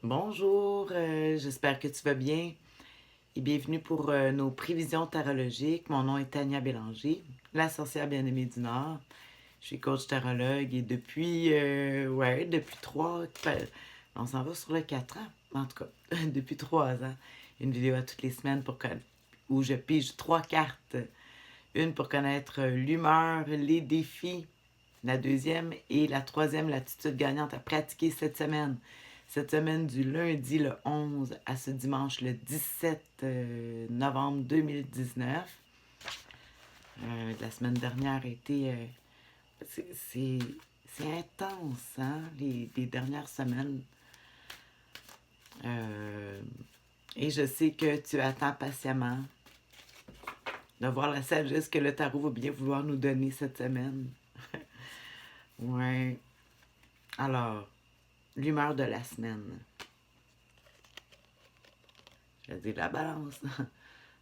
Bonjour, j'espère que tu vas bien et bienvenue pour nos prévisions tarologiques. Mon nom est Tania Bélanger, la sorcière bien-aimée du Nord. Je suis coach tarologue et depuis on s'en va sur le 4 ans, en tout cas, depuis 3 ans. Une vidéo à toutes les semaines où je pige 3 cartes. Une pour connaître l'humeur, les défis, la deuxième et la troisième, l'attitude gagnante à pratiquer cette semaine. Cette semaine du lundi le 11 à ce dimanche le 17 novembre 2019. La semaine dernière a été... c'est intense, hein, les dernières semaines. Et je sais que tu attends patiemment de voir la sagesse que le tarot va bien vouloir nous donner cette semaine. Ouais. Alors, l'humeur de la semaine. Je vais dire la balance.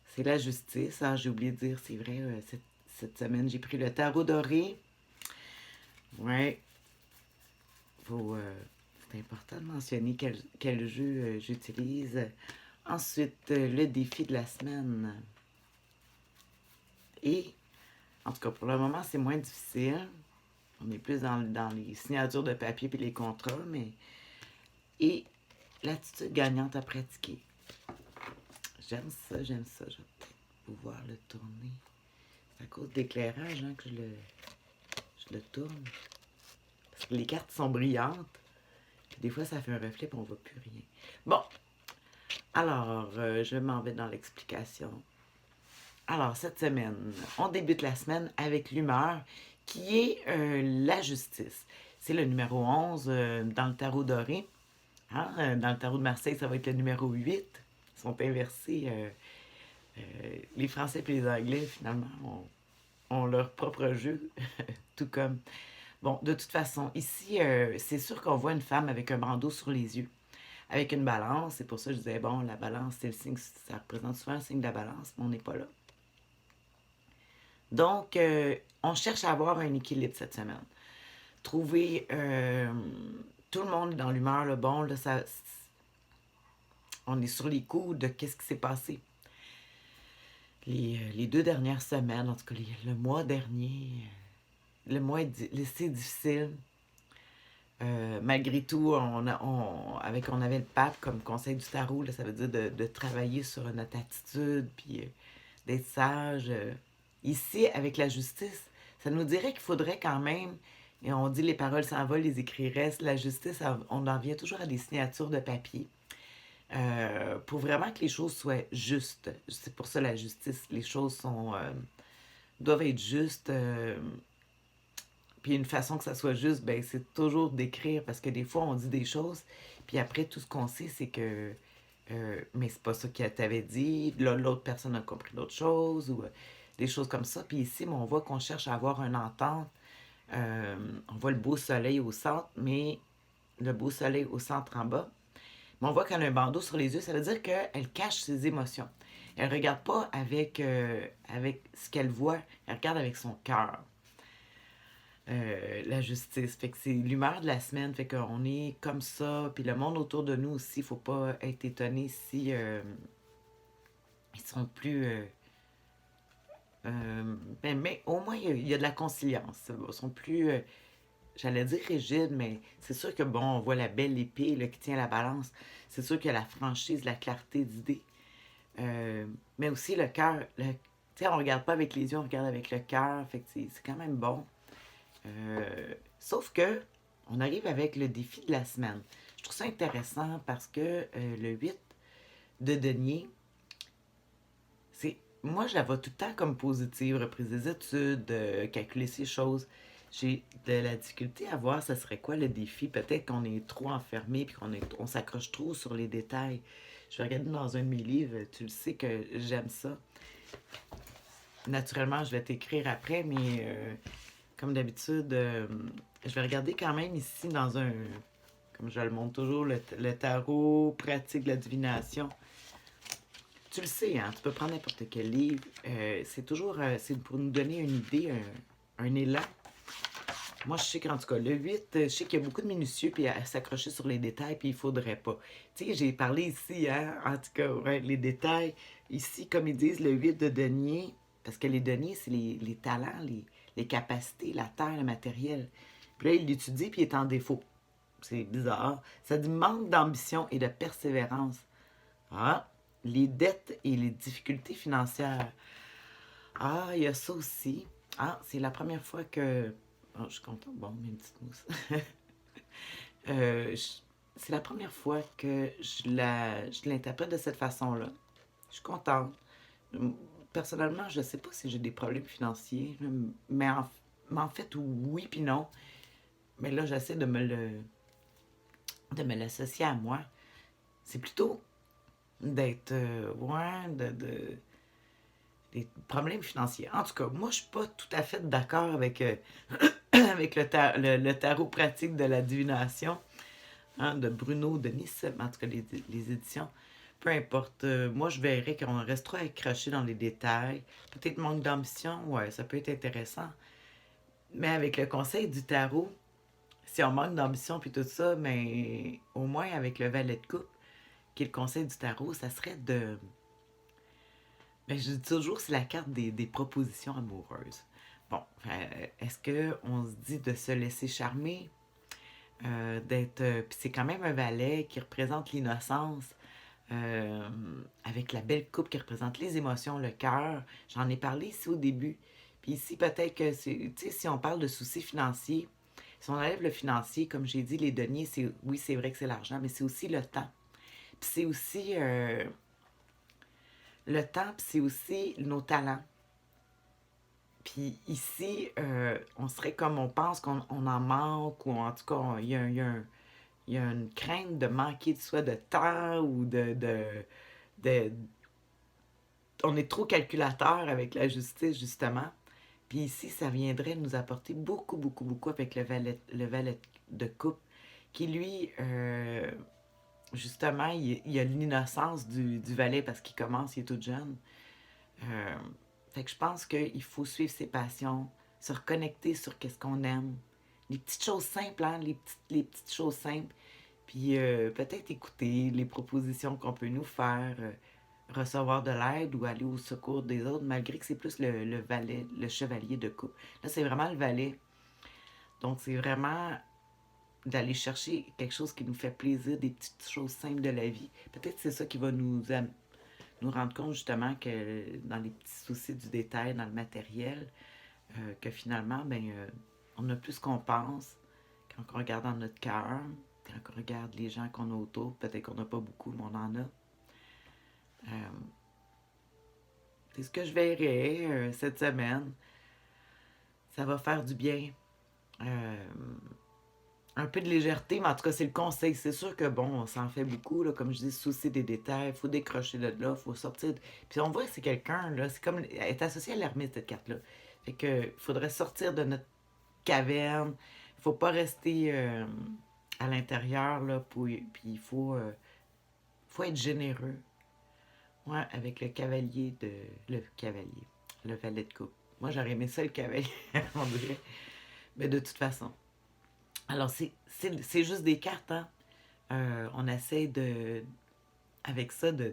C'est la justice. Ah, j'ai oublié de dire, c'est vrai, cette semaine, j'ai pris le tarot doré. Ouais. C'est important de mentionner quel jeu j'utilise. Ensuite, le défi de la semaine. Et, en tout cas, pour le moment, c'est moins difficile. On est plus dans les signatures de papier et les contrats, mais... Et l'attitude gagnante à pratiquer. J'aime ça, j'aime ça. Je vais peut-être pouvoir le tourner. C'est à cause d'éclairage hein, que je le tourne. Parce que les cartes sont brillantes. Puis des fois, ça fait un reflet et on ne voit plus rien. Bon. Alors, je m'en vais dans l'explication. Alors, cette semaine, on débute la semaine avec l'humeur qui est la justice. C'est le numéro 11 dans le tarot doré. Hein? Dans le tarot de Marseille, ça va être le numéro 8. Ils sont inversés. Les Français et les Anglais, finalement, ont leur propre jeu. Tout comme... Bon, de toute façon, ici, c'est sûr qu'on voit une femme avec un bandeau sur les yeux, avec une balance. C'est pour ça que je disais, bon, la balance, c'est le signe, ça représente souvent le signe de la balance, mais on n'est pas là. Donc, on cherche à avoir un équilibre cette semaine. Trouver tout le monde dans l'humeur, le bon, là, on est sur les coups de qu'est-ce qui s'est passé. Les 2 dernières semaines, en tout cas le mois dernier, c'est difficile. Malgré tout, on avait le pape comme conseil du tarot, là, ça veut dire de travailler sur notre attitude, puis d'être sage. Ici, avec la justice, ça nous dirait qu'il faudrait quand même, et on dit les paroles s'envolent, les écrits restent, la justice, on en vient toujours à des signatures de papier. Pour vraiment que les choses soient justes. C'est pour ça la justice, les choses doivent être justes. Puis une façon que ça soit juste, ben c'est toujours d'écrire parce que des fois on dit des choses, puis après tout ce qu'on sait c'est que mais c'est pas ça qu'elle t'avait dit, là l'autre personne a compris d'autres choses ou des choses comme ça. Puis ici, on voit qu'on cherche à avoir une entente. On voit le beau soleil au centre, mais le beau soleil au centre en bas. Mais on voit qu'elle a un bandeau sur les yeux, ça veut dire qu'elle cache ses émotions. Elle ne regarde pas avec ce qu'elle voit, elle regarde avec son cœur. La justice. Fait que c'est l'humeur de la semaine. Fait qu'on est comme ça. Puis le monde autour de nous aussi, il faut pas être étonné si ils sont plus. Mais au moins, il y a de la conciliance. Ils sont plus, j'allais dire rigides, mais c'est sûr que, bon, on voit la belle épée là, qui tient la balance. C'est sûr qu'il y a la franchise, la clarté d'idée. Mais aussi le cœur. Tu sais, on regarde pas avec les yeux, on regarde avec le cœur. Fait que c'est quand même bon. Sauf que on arrive avec le défi de la semaine. Je trouve ça intéressant parce que le 8 de denier, moi je la vois tout le temps comme positive, reprise des études, calculer ces choses. J'ai de la difficulté à voir ce serait quoi le défi. Peut-être qu'on est trop enfermé puis on s'accroche trop sur les détails. Je vais regarder dans un de mes livres, tu le sais que j'aime ça. Naturellement, je vais t'écrire après, mais comme d'habitude, je vais regarder quand même ici dans un, comme je le montre toujours, le tarot pratique de la divination. Tu le sais, hein, tu peux prendre n'importe quel livre. C'est toujours c'est pour nous donner une idée, un élan. Moi, je sais qu'en tout cas, le 8, je sais qu'il y a beaucoup de minutieux, puis à s'accrocher sur les détails, puis il faudrait pas. Tu sais, j'ai parlé ici, hein, en tout cas, ouais, les détails. Ici, comme ils disent, le 8 de denier, parce que les deniers, c'est les talents, les capacités, la terre, le matériel. Puis là, il l'étudie, puis il est en défaut. C'est bizarre. Ça dit manque d'ambition et de persévérance. Ah, les dettes et les difficultés financières. Ah, il y a ça aussi. Ah, c'est la première fois que... Oh, je suis contente. Bon, mes petites mousses. Euh, je- c'est la première fois que je l'interprète de cette façon-là. Je suis contente. Personnellement, je ne sais pas si j'ai des problèmes financiers, mais en fait, oui puis non. Mais là, j'essaie de me l'associer à moi. C'est plutôt d'être, ouais, des problèmes financiers. En tout cas, moi, je suis pas tout à fait d'accord avec, avec le tarot pratique de la divination, hein, de Bruno de Nice, en tout cas les éditions. Peu importe, moi je verrais qu'on reste trop accroché dans les détails. Peut-être manque d'ambition, ouais, ça peut être intéressant. Mais avec le conseil du tarot, si on manque d'ambition puis tout ça, mais au moins avec le valet de coupe, qui est le conseil du tarot, ça serait de... Ben, je dis toujours que c'est la carte des propositions amoureuses. Bon, est-ce qu'on se dit de se laisser charmer, d'être... Puis c'est quand même un valet qui représente l'innocence, euh, avec la belle coupe qui représente les émotions, le cœur. J'en ai parlé ici au début. Puis ici, peut-être que, tu sais, si on parle de soucis financiers, si on enlève le financier, comme j'ai dit, les deniers, oui, c'est vrai que c'est l'argent, mais c'est aussi le temps. Puis c'est aussi le temps, puis c'est aussi nos talents. Puis ici, on serait comme on pense qu'on en manque, ou en tout cas, il y a une crainte de manquer de soit de temps ou de on est trop calculateur avec la justice, justement. Puis ici, ça viendrait nous apporter beaucoup, beaucoup, beaucoup avec le valet de coupe, qui lui, justement, il a l'innocence du valet parce qu'il commence, il est tout jeune. Euh, Fait que je pense qu'il faut suivre ses passions, se reconnecter sur qu'est-ce qu'on aime. Les petites choses simples, hein, les petites choses simples. Puis peut-être écouter les propositions qu'on peut nous faire, recevoir de l'aide ou aller au secours des autres, malgré que c'est plus le valet, le chevalier de coupe. Là, c'est vraiment le valet. Donc, c'est vraiment d'aller chercher quelque chose qui nous fait plaisir, des petites choses simples de la vie. Peut-être que c'est ça qui va nous rendre compte justement que dans les petits soucis du détail, dans le matériel, que finalement, ben, on a plus qu'on pense quand on regarde dans notre cœur, quand on regarde les gens qu'on a autour. Peut-être qu'on n'a pas beaucoup, mais on en a. Euh, c'est ce que je verrai cette semaine. Ça va faire du bien. Euh, un peu de légèreté, mais en tout cas, c'est le conseil. C'est sûr que, bon, on s'en fait beaucoup, là, comme je dis, souci des détails, il faut décrocher de là, il faut sortir. Puis on voit que c'est quelqu'un, là, c'est comme, elle est associée à l'ermite, cette carte-là. Fait que, il faudrait sortir de notre caverne, il faut pas rester à l'intérieur, là, puis faut être généreux. Ouais, avec le cavalier de... Le cavalier, le valet de coupe. Moi, j'aurais aimé ça, le cavalier, on dirait. Mais de toute façon. Alors, c'est juste des cartes, hein. On essaie avec ça, de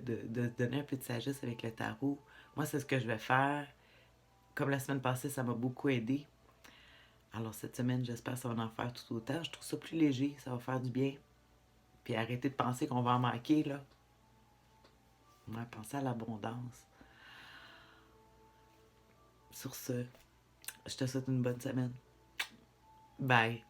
donner un peu de sagesse avec le tarot. Moi, c'est ce que je vais faire. Comme la semaine passée, ça m'a beaucoup aidé. Alors, cette semaine, j'espère que ça va en faire tout autant. Je trouve ça plus léger, ça va faire du bien. Puis arrêter de penser qu'on va en manquer, là. Ouais, penser à l'abondance. Sur ce, je te souhaite une bonne semaine. Bye.